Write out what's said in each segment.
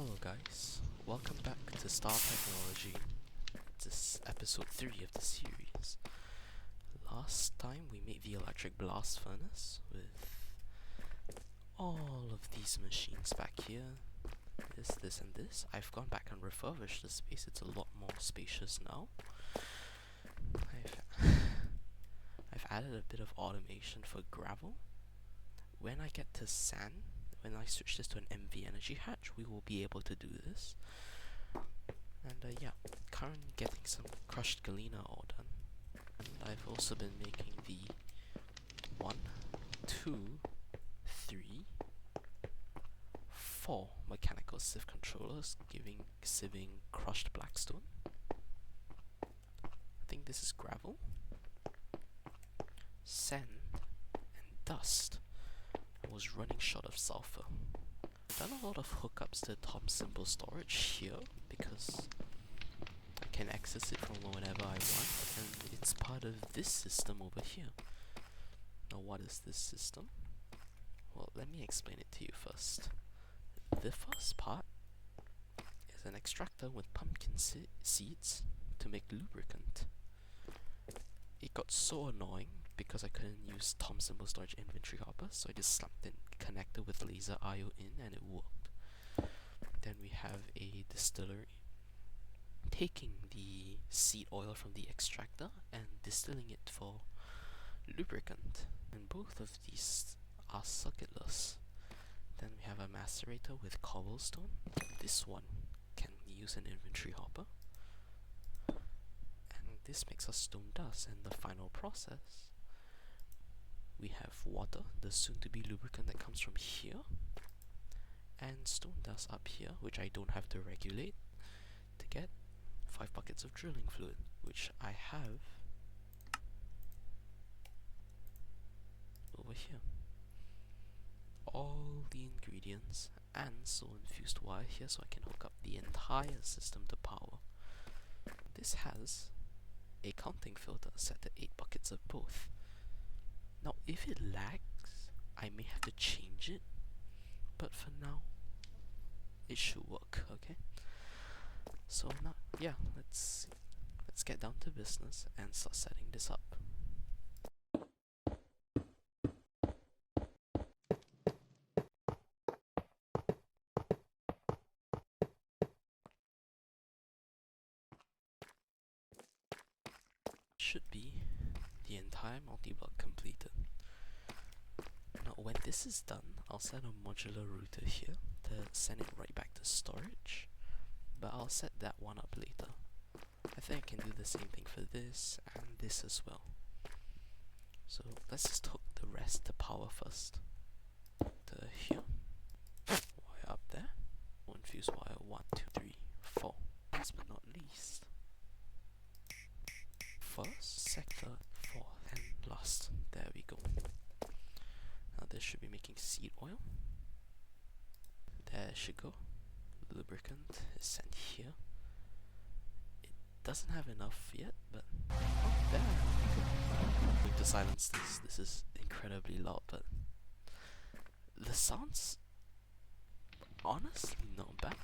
Hello guys, welcome back to Star Technology. This is episode 3 of the series. Last time we made the electric blast furnace with all of these machines back here. This and this. I've gone back and refurbished the space, it's a lot more spacious now. I've added a bit of automation for gravel. When I get to sand, when I switch this to an MV energy hatch, we will be able to do this. And yeah, currently getting some crushed galena ore done. And I've also been making the 1, 2, 3, 4 mechanical sieve controllers, sieving crushed blackstone. I think this is gravel, sand, and dust. I was running short of sulfur. I've done a lot of hookups to Thomson storage here because I can access it from whenever I want, and it's part of this system over here. Now what is this system? Well, let me explain it to you first. The first part is an extractor with pumpkin seeds to make lubricant. It got so annoying because I couldn't use Thomson storage inventory hopper, so I just slapped in connector with laser IO in and it worked. Then we have a distillery taking the seed oil from the extractor and distilling it for lubricant, and both of these are circuitless. Then we have a macerator with cobblestone. This one can use an inventory hopper, and this makes us stone dust. And the final process, we have water, the soon-to-be lubricant that comes from here, and stone dust up here, which I don't have to regulate, to get 5 buckets of drilling fluid, which I have over here. All the ingredients and so infused wire here, so I can hook up the entire system to power. This has a counting filter set to 8 buckets of both. Now if it lags, I may have to change it, but for now it should work, okay? So now, yeah, let's get down to business and start setting this up. Should be the entire multi-block completed. Now when this is done, I'll set a modular router here to send it right back to storage, but I'll set that one up later. I think I can do the same thing for this and this as well. So let's just hook the rest to power first. To here, wire up there, one fuse wire, 1, 2, 3, 4. Last but not least, first, sector, fourth, and last. There we go. Now this should be making seed oil. There it should go. Lubricant is sent here. It doesn't have enough yet, but oh, there. I'm going to silence this. This is incredibly loud, but the sounds honestly not bad.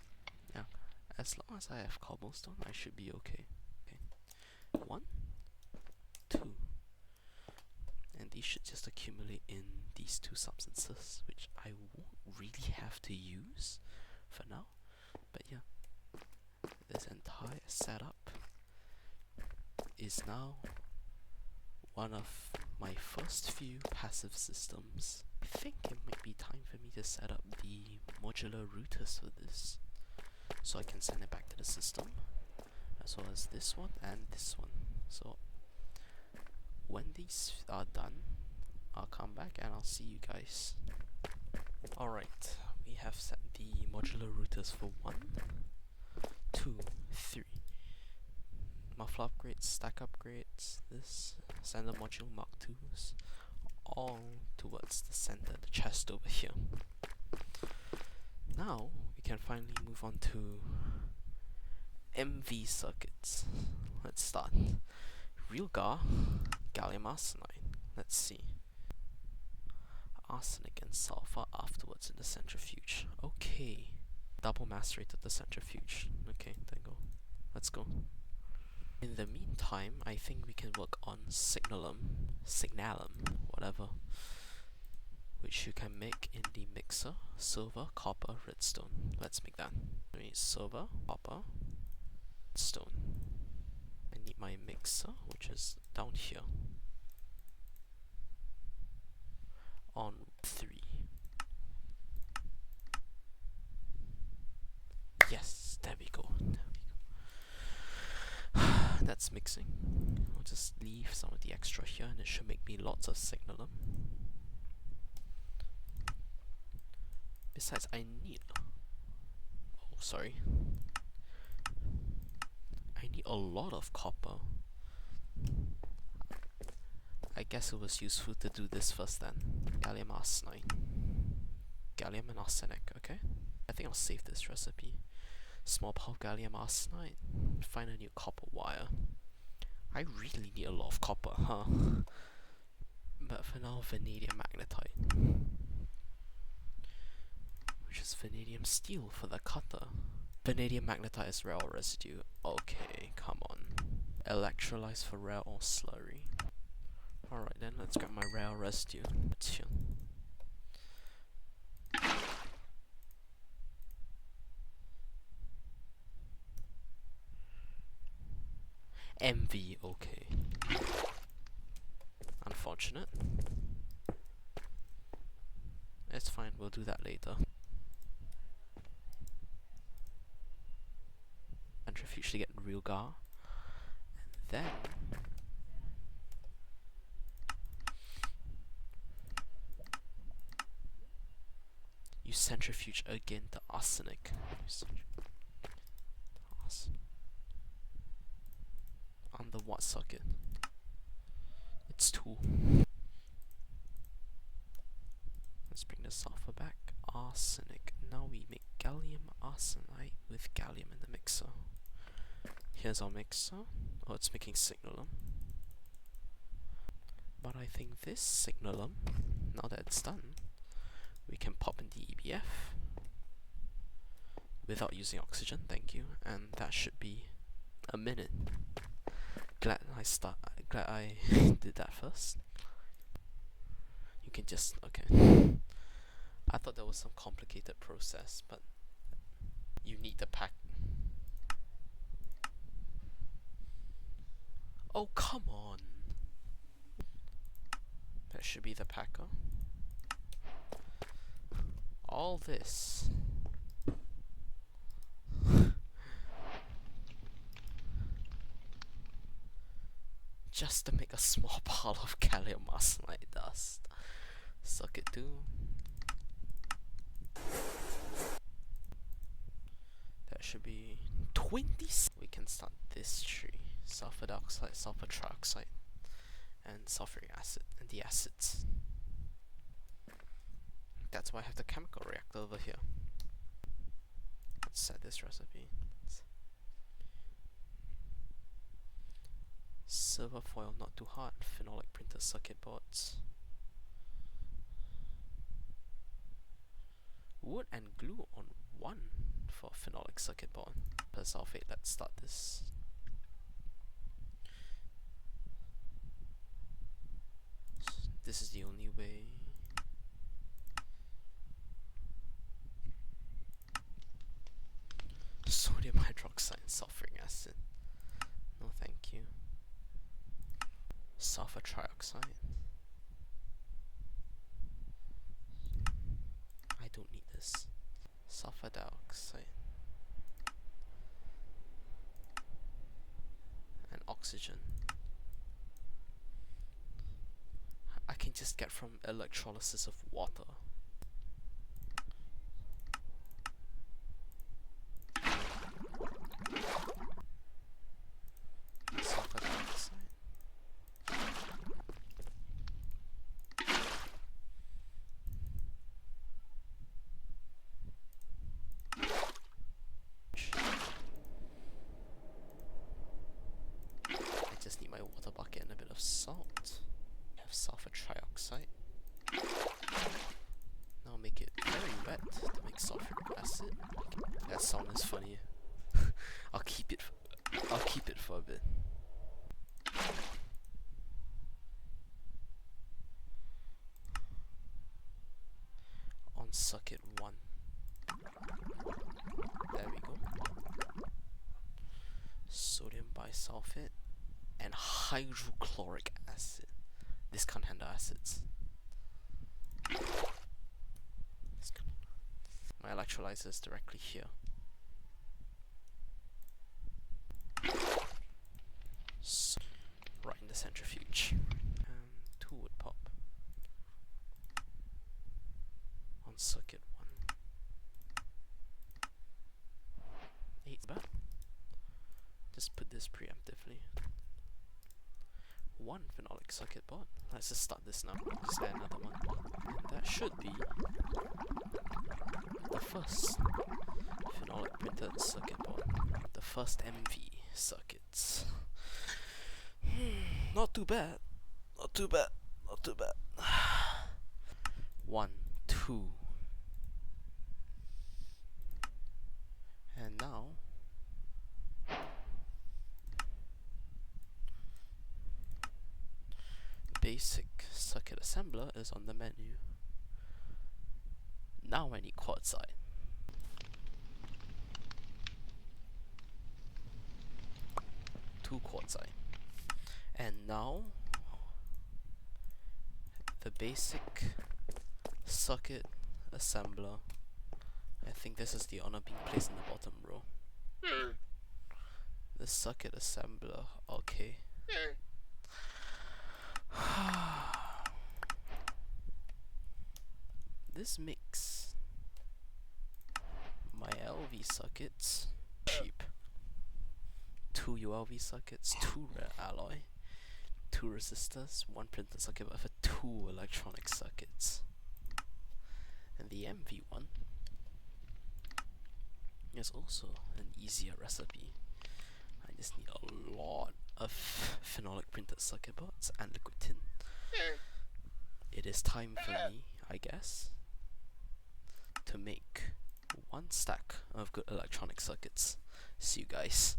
Yeah, as long as I have cobblestone, I should be okay. Okay, 1, 2, and these should just accumulate in these 2 substances, which I won't really have to use for now. But yeah, this entire setup is now one of my first few passive systems. I think it might be time for me to set up the modular routers for this, so I can send it back to the system, as well as this one and this one. So when these are done, I'll come back and I'll see you guys. Alright, we have set the modular routers for 1, 2, 3. Muffler upgrades, stack upgrades, this, standard module Mark IIs, all towards the center, the chest over here. Now, we can finally move on to MV circuits. Let's start. Real gallium arsenide. Let's see. Arsenic and sulfur afterwards in the centrifuge. Okay. Double macerated the centrifuge. Okay, then go. Let's go. In the meantime, I think we can work on signalum, whatever, which you can make in the mixer. Silver, copper, redstone. Let's make that. We need silver, copper, redstone. I need my mixer, which is down here. On 3. Yes, there we go. That's mixing. I'll just leave some of the extra here and it should make me lots of signalum. Besides, I need... Oh, sorry. I need a lot of copper. I guess it was useful to do this first then. Gallium arsenide. Gallium and arsenic, okay? I think I'll save this recipe. Small pile of gallium arsenide. Find a new copper wire. I really need a lot of copper, huh? But for now, vanadium magnetite. Which is vanadium steel for the cutter. Vanadium magnetite is rare or residue. Okay, come on. Electrolytes for rare or slurry. Alright then, let's grab my rare residue. It's here. MV, okay. Unfortunate. It's fine, we'll do that later. Centrifuge to get real gar. And then... use centrifuge again to arsenic. On the what socket? It's 2. Let's bring the sulfur back. Arsenic. Now we make gallium arsenide with gallium in the mixer. Here's our mixer. Oh, it's making signalum. But I think this signalum, now that it's done, we can pop in the EBF without using oxygen, thank you, and that should be a minute. Glad I did that first. You can just, okay. I thought there was some complicated process, but you need the pack. Oh, come on. That should be the packer. All this. Just to make a small pile of gallium arsenide dust. Suck it too. That should be 20. We can start this tree. Sulfur dioxide, sulfur trioxide, and sulfuric acid, and the acids. That's why I have the chemical reactor over here. Let's set this recipe. Silver foil not too hard, phenolic printed circuit boards. Wood and glue on 1 for phenolic circuit board. Persulfate, let's start this. This is the only way. Sodium hydroxide and sulfuric acid. No thank you. Sulfur trioxide. I don't need this. Sulfur dioxide. And oxygen. I can just get from electrolysis of water. Sulfur dioxide. I just need my water bucket and a bit of salt. I have sulfur trioxide. Now make it very wet to make sulfuric acid. That sound is funny. I'll keep it for a bit. On circuit 1. There we go. Sodium bisulfate and hydrochloric acid. This can't handle acids. My electrolyzer is directly here. So, right in the centrifuge. And 2 would pop. On circuit 1. 8 back. Just put this preemptively. 1 phenolic circuit board. Let's just start this now. Just add another one. And that should be the first phenolic printed circuit board. The first MV circuits. Not too bad. Not too bad. Not too bad. 1, 2. And now basic circuit assembler is on the menu. Now I need quartzite. Two quartzite. And now the basic circuit assembler. I think this is the honor being placed in the bottom row. The circuit assembler, okay. This makes my LV circuits cheap. 2 ULV circuits, 2 red alloy, 2 resistors, 1 printed circuit board for 2 electronic circuits. And the MV one is also an easier recipe. I just need a lot of phenolic printed circuit boards and liquid tin. It is time for me, I guess, to make 1 stack of good electronic circuits. See you guys.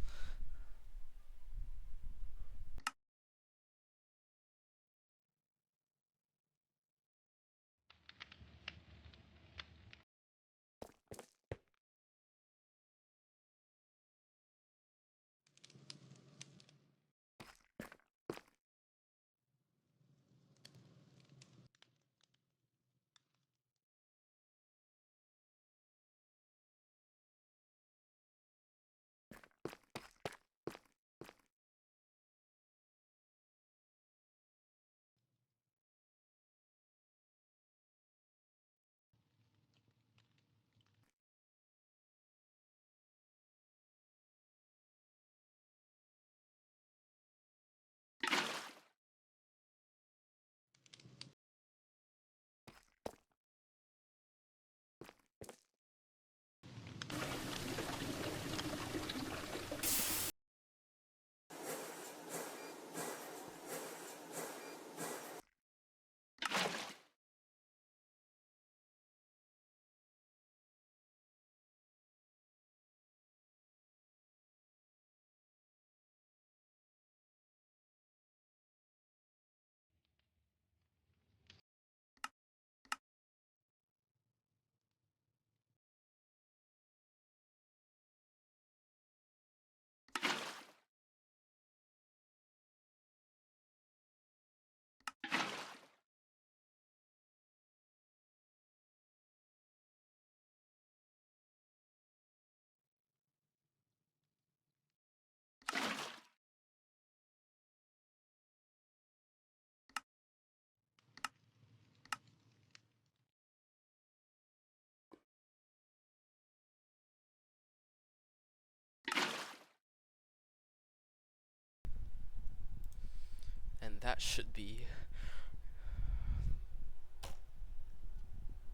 And that should be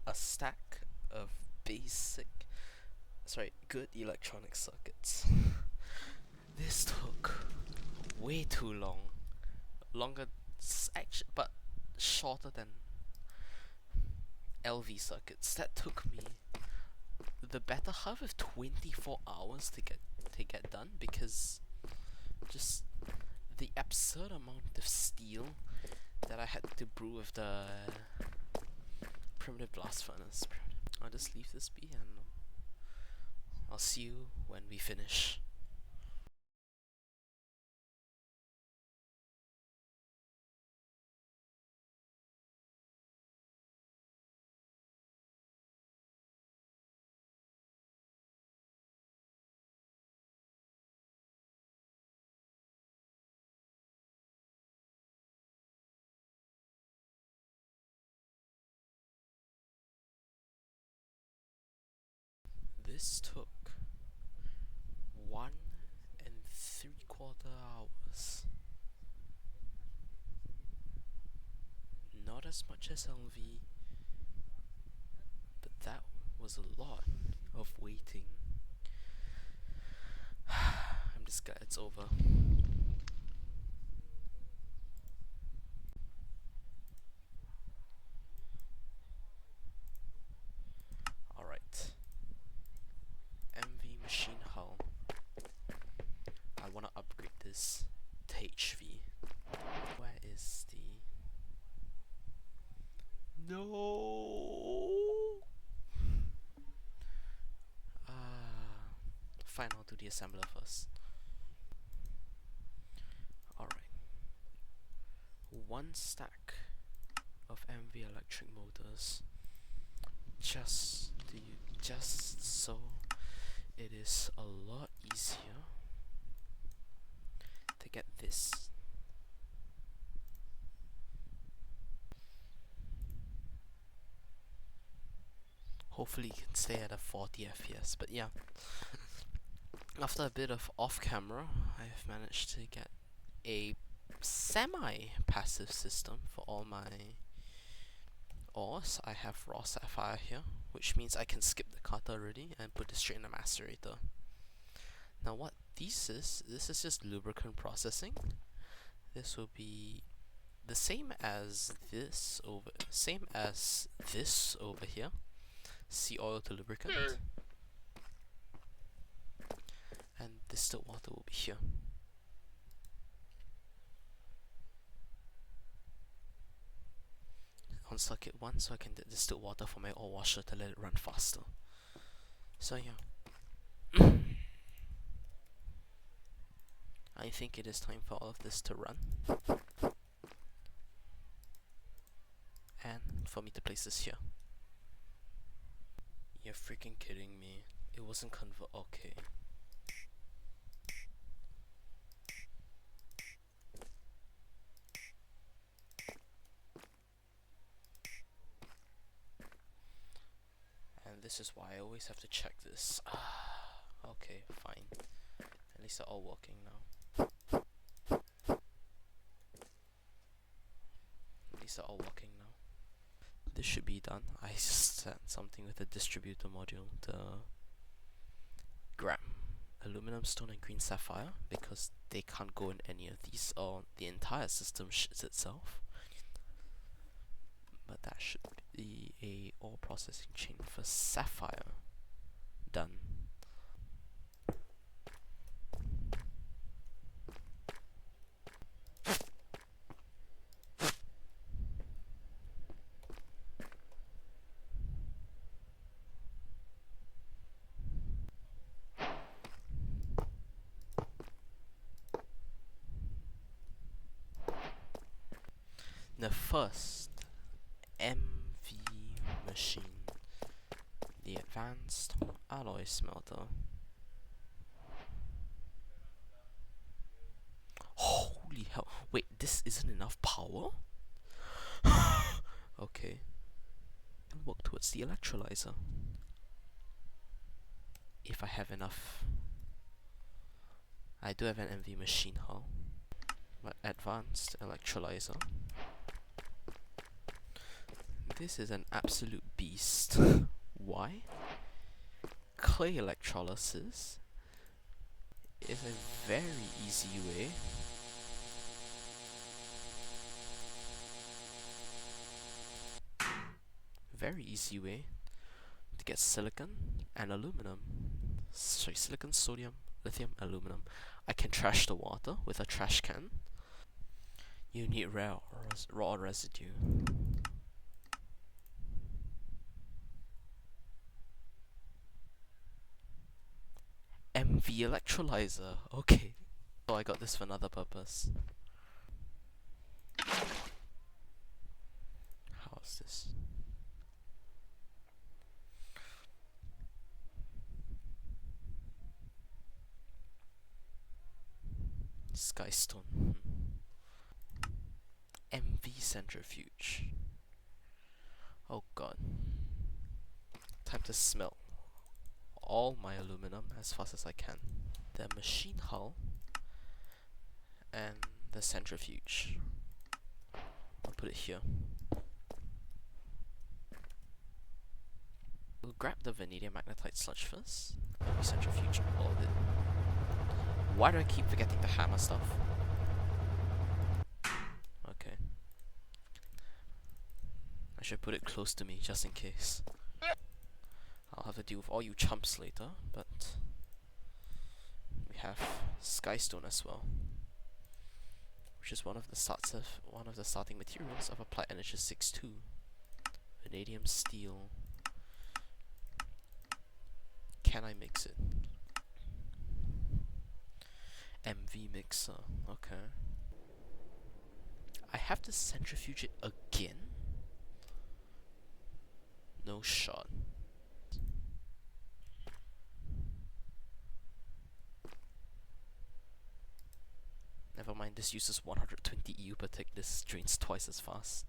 a stack of good electronic circuits. This took way too long. Longer, but shorter than LV circuits. That took me the better half of 24 hours to get done, because just the absurd amount of steel that I had to brew with the primitive blast furnace. I'll just leave this be, and I'll see you when we finish. This took 1 3/4 hours. Not as much as LV, but that was a lot of waiting. I'm just glad it's over. Alright. MV machine hull. I wanna upgrade this to HV. Where is the... No! Fine, I'll do the assembler first. Alright. 1 stack of MV electric motors. Just so it is a lot easier to get this. Hopefully you can stay at a 40 FPS, but yeah. After a bit of off-camera, I've managed to get a semi-passive system for all my ores. I have raw sapphire here, which means I can skip the cutter already and put it straight in the macerator. Now what this is just lubricant processing. This will be the same as this over here. Sea oil to lubricant. And distilled water will be here. On circuit 1, so I can distill water from my oil washer to let it run faster. So yeah. I think it is time for all of this to run. And for me to place this here. You're freaking kidding me. It wasn't okay. And this is why I always have to check this. Okay, fine. At least they're all working now. At least they're all working now. This should be done. I just said something with the distributor module to grab aluminum, stone and green sapphire, because they can't go in any of these, or the entire system shits itself. But that should be a ore processing chain for sapphire done. The first MV machine, the advanced alloy smelter. Holy hell, wait, this isn't enough power? Okay, and work towards the electrolyzer. If I have enough. I do have an MV machine hull, but advanced electrolyzer. This is an absolute beast. Why? Clay electrolysis is a very easy way very easy way to get silicon and aluminum. Sorry, silicon, sodium, lithium, aluminum. I can trash the water with a trash can. You need raw residue. MV electrolyzer. Okay. So I got this for another purpose. How is this? Skystone. MV centrifuge. Oh god. Time to smelt all my aluminum as fast as I can. The machine hull and the centrifuge. I'll put it here. We'll grab the vanadium magnetite sludge first. MV centrifuge all of it. Why do I keep forgetting the hammer stuff? Okay. I should put it close to me just in case. I'll have to deal with all you chumps later, but we have skystone as well, which is one of the starting materials of applied energy 6-2. Vanadium steel. Can I mix it? MV mixer. Okay. I have to centrifuge it again? No shot. Never mind, this uses 120 EU per tick. This drains twice as fast.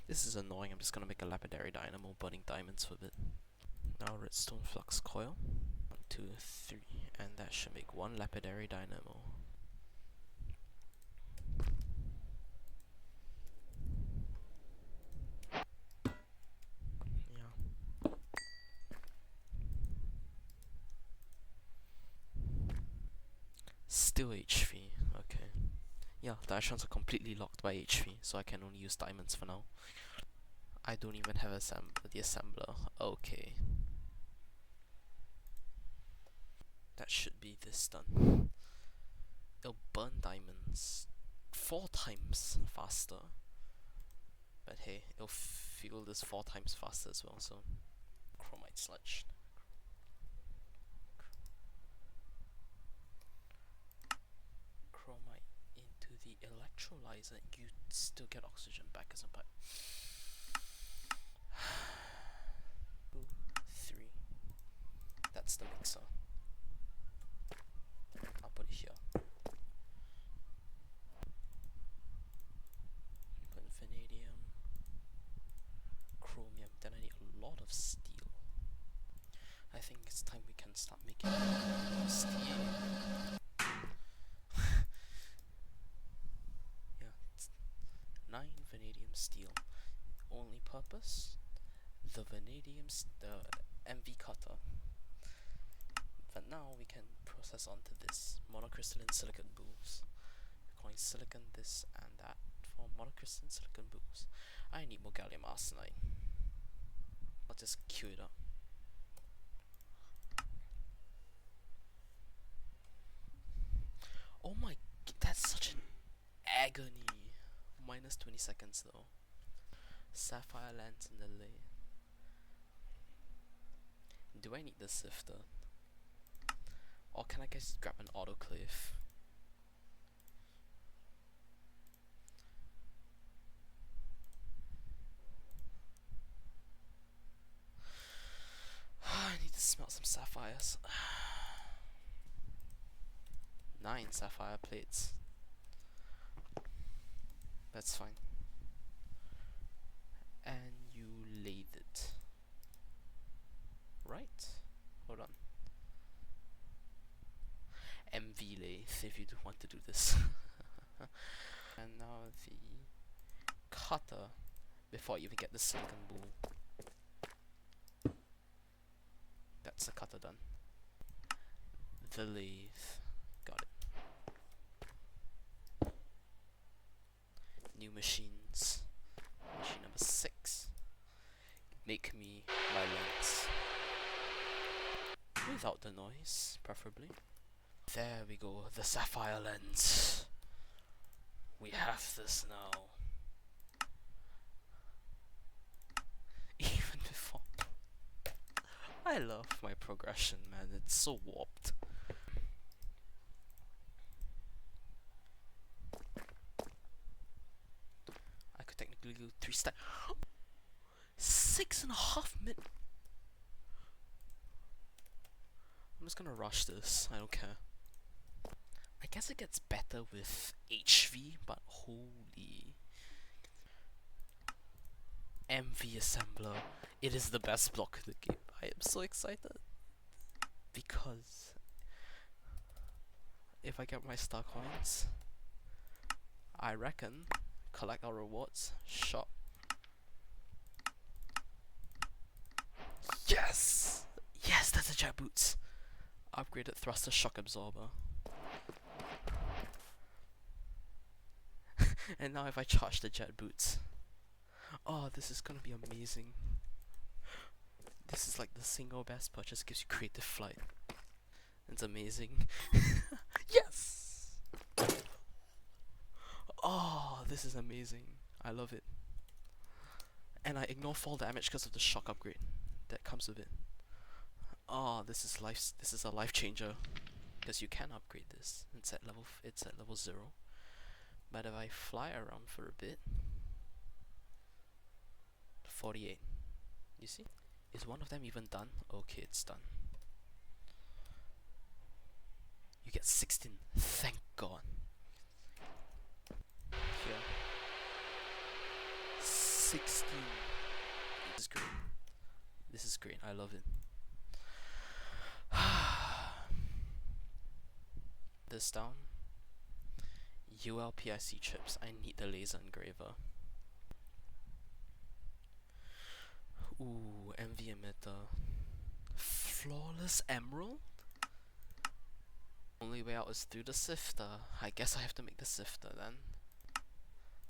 This is annoying. I'm just gonna make a lapidary dynamo burning diamonds with it. Now redstone flux coil. 1, 2, 3, and that should make one lapidary dynamo. Yeah. Still HV. Okay. Yeah, the icons are completely locked by HV, so I can only use diamonds for now. I don't even have the assembler. Okay. That should be this done. It'll burn diamonds 4 times faster. But hey, it'll fuel this 4 times faster as well, so... Chromite sludge. Chromite into the electrolyzer. You still get oxygen back as a pipe. 2, 3. That's the mixer. I'll put it here. Put vanadium, chromium. Then I need a lot of steel. I think it's time we can start making steel. Yeah, it's 9 vanadium steel. Only purpose? The MV cutter. But now we can process onto this monocrystalline silicon boost. We're calling silicon this and that for monocrystalline silicon boost. I need more gallium arsenide. I'll just queue it up. Oh my, that's such an agony. Minus 20 seconds though. Sapphire lands in the lane. Do I need the sifter? Or can I just grab an autoclave? I need to smelt some sapphires. 9 sapphire plates. That's fine. And you lathe it. Right? Hold on. MV lathe if you do want to do this. And now the cutter before you even get the silicon bowl. That's the cutter done. The lathe. Got it. New machines. Machine number 6. make me my lens. Without the noise, preferably. There we go, the sapphire lens. We have this now. Even before. I love my progression, man, it's so warped. I could technically do 3 steps. 6.5 minutes. I'm just gonna rush this, I don't care. I guess it gets better with HV, but holy. MV Assembler. It is the best block in the game. I am so excited. Because if I get my star coins, I reckon, collect our rewards, shop. Yes! Yes, that's a jet boots! Upgraded thruster shock absorber. And now if I charge the jet boots, oh, this is gonna be amazing. This is like the single best purchase, gives you creative flight. It's amazing. Yes! Oh, this is amazing. I love it. And I ignore fall damage because of the shock upgrade that comes with it. Oh, this is a life changer. Because you can upgrade this. It's at level 0. But if I fly around for a bit, 48. You see? Is one of them even done? Okay, it's done. You get 16. Thank God. Here. 16. This is great. This is great. I love it. This down. ULPIC chips. I need the laser engraver. Ooh, MV emitter. Flawless emerald? Only way out is through the sifter. I guess I have to make the sifter then.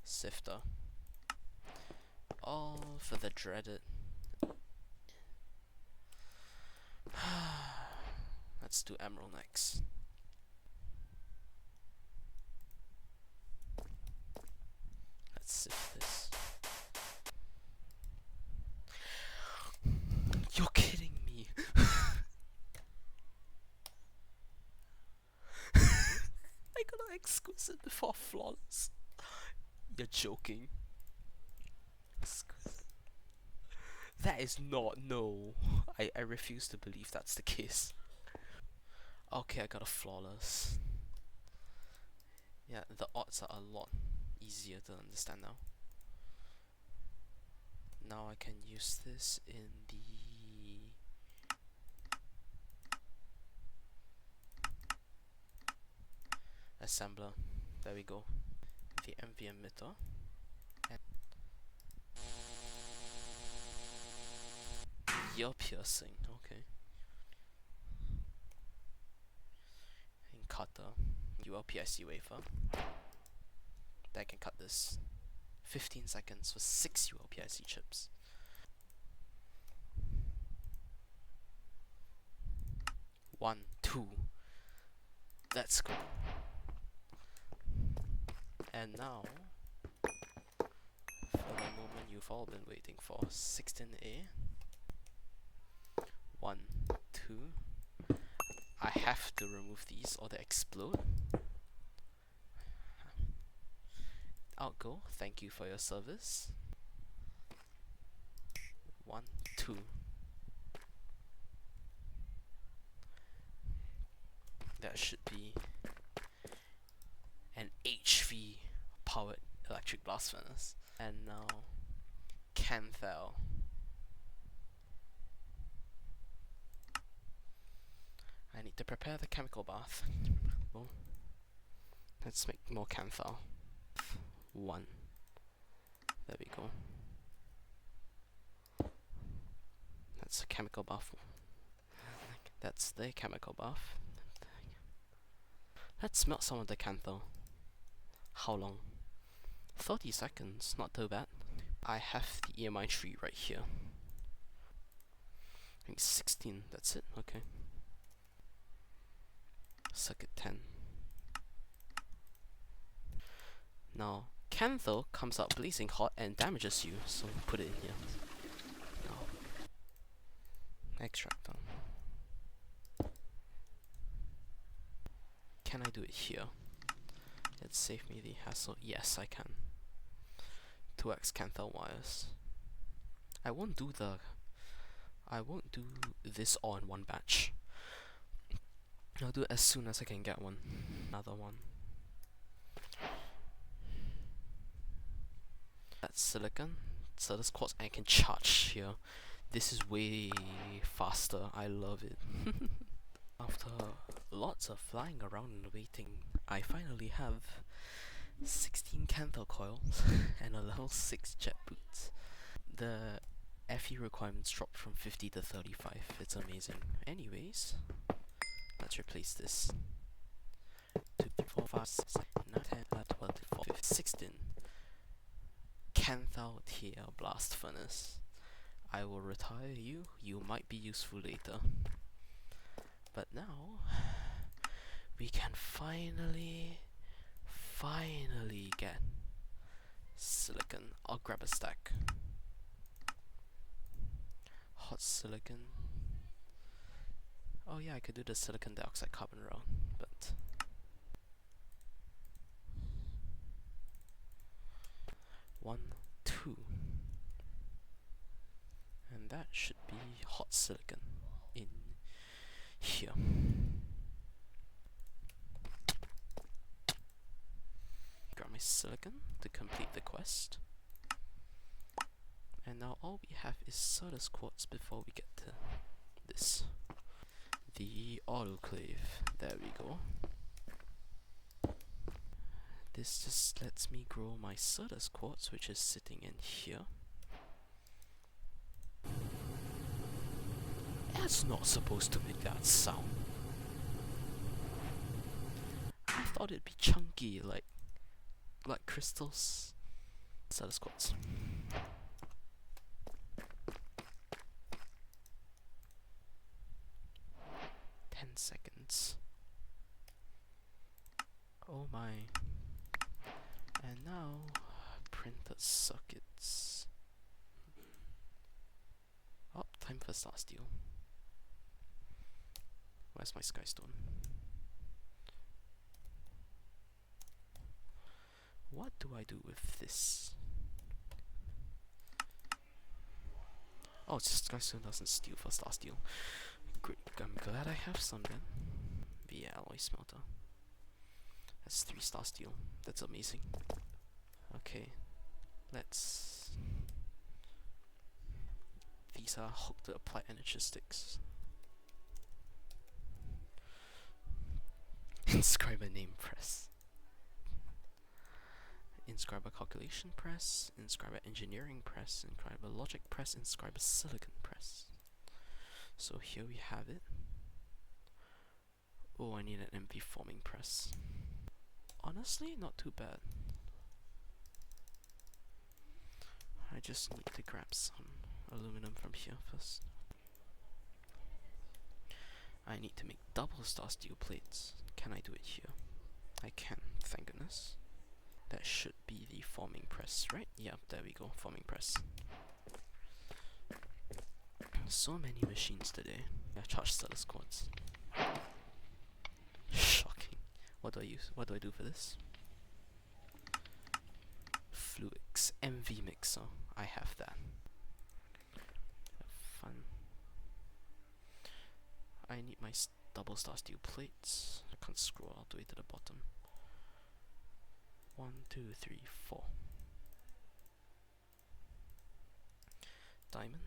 Sifter. All for the dreaded. Let's do emerald next. Let's sift this. You're kidding me. I got an exquisite before flawless. You're joking. Exquisite. That is not, no. I refuse to believe that's the case. Okay, I got a flawless. Yeah, the odds are a lot easier to understand now. Now I can use this in the assembler. There we go. The MV emitter. And ear piercing, okay. And cutter. ULPIC wafer. Then I can cut this. 15 seconds for 6 ULPIC chips. One, two. Let's go. And now, for the moment you've all been waiting for, 16A. 1, 2. I have to remove these or they explode. Out go. Thank you for your service. 1, 2. That should be an HV powered electric blast furnace. And now Canthal. I need to prepare the chemical bath. Well, let's make more Canthal. 1. There we go. That's a chemical bath. That's the chemical bath. Let's melt some of the Canthal. How long? 30 seconds, not too bad. I have the EMI tree right here. I think 16, that's it, okay. Circuit 10. Now, Cantho comes out blazing hot and damages you, so put it in here. Now, extract them. Can I do it here? It saved me the hassle. Yes, I can. 2x Cantho wires. I won't do this all in one batch. I'll do it as soon as I can get one. Another one. That's silicon. So this quartz I can charge here. This is way faster. I love it. After lots of flying around and waiting, I finally have 16 Cantho coils and a level 6 jet boot. The FE requirements dropped from 50 to 35. It's amazing. Anyways, let's replace this. 2, 4, 5, 6, 9, 10, 11, 12, 14, 15, 16. Cantho TL Blast Furnace. I will retire you. You might be useful later. But now, we can finally get silicon. I'll grab a stack. Hot silicon. Oh yeah, I could do the silicon dioxide carbon round, but 1, 2, and that should be hot silicon in here. Grab my silicon to complete the quest. And now all we have is Sardis quartz before we get to this. The autoclave. There we go. This just lets me grow my Sardis quartz, which is sitting in here. That's not supposed to make that sound. I thought it'd be chunky, like crystals. Sardis quartz. 10 seconds. Oh my. And now, printed circuits. Oh, time for Star Steel. Where's my Skystone? What do I do with this? Oh, it's just Skystone doesn't steal for Star Steel. Great, I'm glad I have some then. The alloy smelter. That's 3 Star Steel. That's amazing. Okay, let's... These are hooked to applied energistics. Inscriber name press. Inscriber calculation press. Inscriber engineering press. Inscriber logic press. Inscriber silicon press. So here we have it. Oh, I need an MV forming press. Honestly, not too bad. I just need to grab some aluminum from here first. I need to make double Star Steel plates. Can I do it here? I can, thank goodness. That should be the forming press, right? Yeah, there we go, forming press. So many machines today. Yeah, charge Sardis quartz. Shocking. What do I use? What do I do for this? Fluix MV mixer. I have that. Fun. I need my double Star Steel plates. I can't scroll all the way to the bottom. 1, 2, 3, 4. Diamond.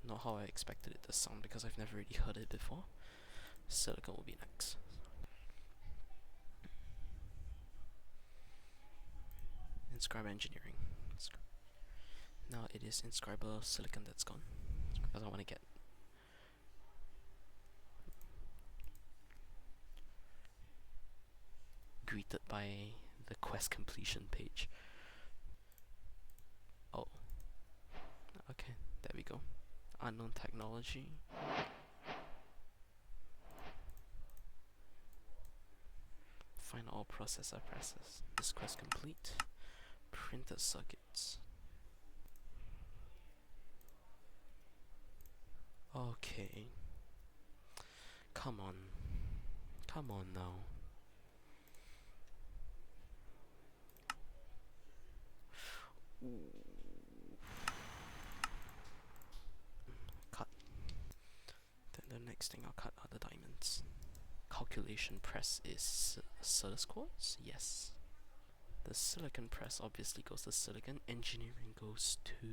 Not how I expected it to sound because I've never really heard it before. Silicon will be next. Inscriber engineering. Now it is inscriber silicon that's gone. Because I want to get greeted by the quest completion page. Oh, okay, there we go. Unknown technology. Find all processor presses. This quest complete. Printed circuits. Okay. Come on. Come on now. Cut. Then the next thing I'll cut are the diamonds. Calculation press is Silicon quartz? Yes. The silicon press obviously goes to silicon. Engineering goes to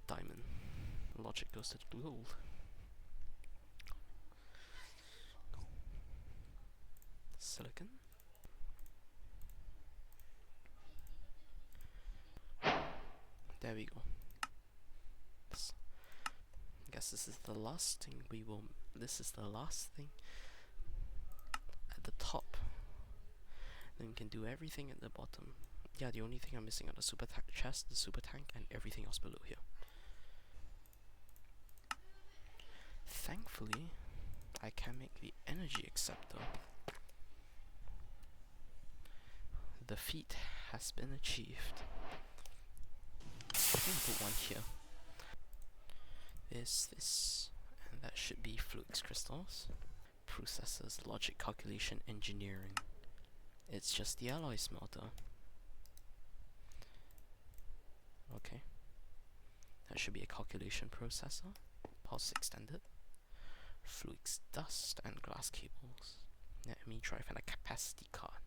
diamond. Logic goes to gold. Silicon. There we go. I guess this is the last thing we will. This is the last thing at the top. Then we can do everything at the bottom. Yeah, the only thing I'm missing are the super chest, the super tank, and everything else below here. Thankfully, I can make the energy acceptor. The feat has been achieved. I'm gonna put one here. This, and that should be Fluix crystals. Processors, logic, calculation, engineering. It's just the alloy smelter. Okay. That should be a calculation processor. Pulse extended. Fluix dust and glass cables. Let me try find a capacity card.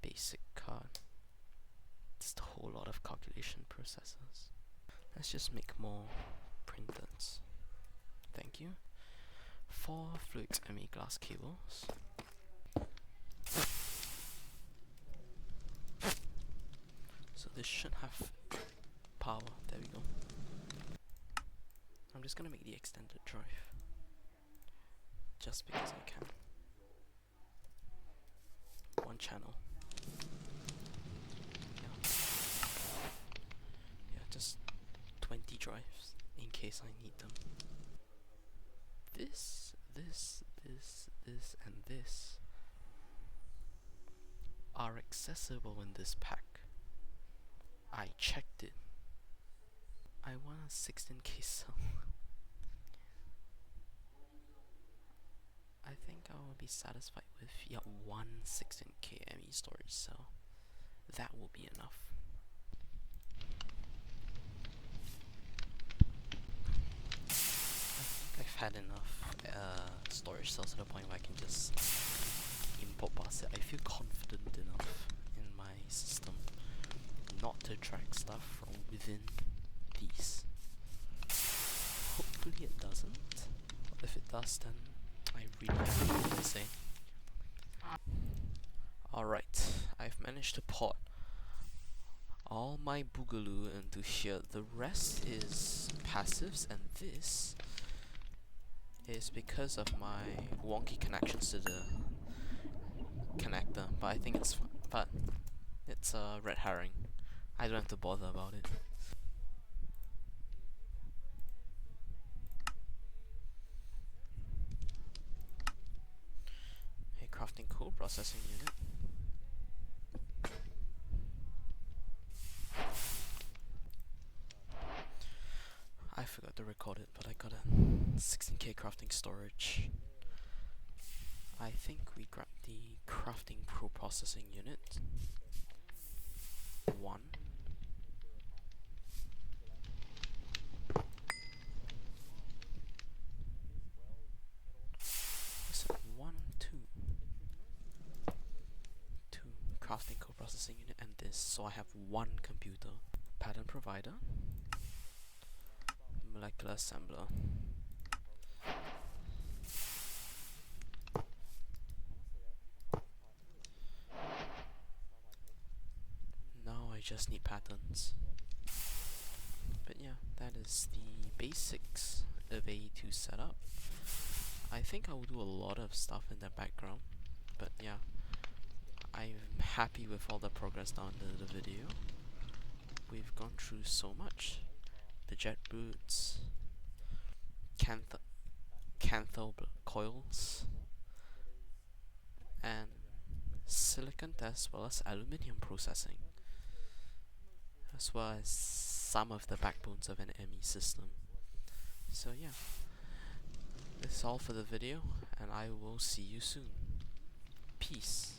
Basic card. Just a whole lot of calculation processors. Let's just make more printers. Thank you. 4 Fluix ME glass cables. So this should have power. There we go. I'm just gonna make the extended drive. Just because I can. One channel. Yeah, just 20 drives in case I need them. This, and this are accessible in this pack. I checked it. I want a 16K cell. I think I will be satisfied with one 16K ME storage cell. That will be enough. I think I've had enough storage cells to the point where I can just import past it. I feel confident enough in my system not to track stuff from within these. Hopefully it doesn't. If it does, then I really have nothing to say. Alright, I've managed to port all my boogaloo into here. The rest is passives, and this is because of my wonky connections to the connector. But I think it's it's a red herring. I don't have to bother about it. Hey, crafting cool processing unit. I forgot to record it, but I got a 16K crafting storage. I think we grabbed the crafting pro processing unit. 1. Is it 1, 2? 2 crafting co-processing unit and this, so I have 1 computer. Pattern provider. Molecular assembler. Now I just need patterns. But yeah, that is the basics of AE2 setup. I think I will do a lot of stuff in the background. But yeah, I'm happy with all the progress down in the video. We've gone through so much. The jet boots, canthal coils, and silicon as well as aluminium processing, as well as some of the backbones of an ME system. So yeah, this is all for the video, and I will see you soon. Peace.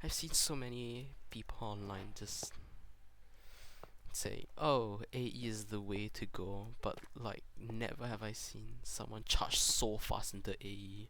I've seen so many people online just say, oh, AE is the way to go, but like never have I seen someone charge so fast into AE.